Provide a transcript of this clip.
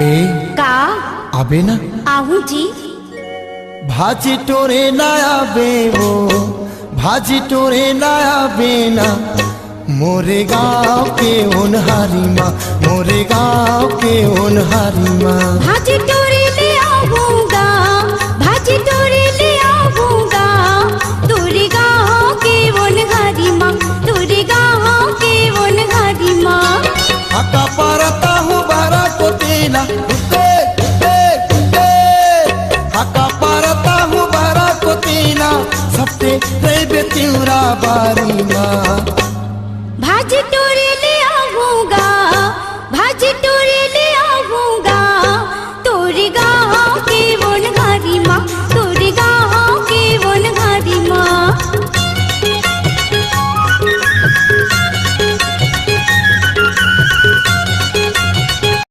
ए का आबे ना आहू जी। भाजी टोरे ना आबे वो भाजी टोरे ना आबे ना मोरे गाँव के होनहारी माँ मोरे गाँव के होनहारी माँ। भाजी टोरे ले आऊंगा भाजी टोरे ले आऊंगा तोरे गाँव के होनहारी माँ तोरे गाँव के होनहारी माँ। हका परता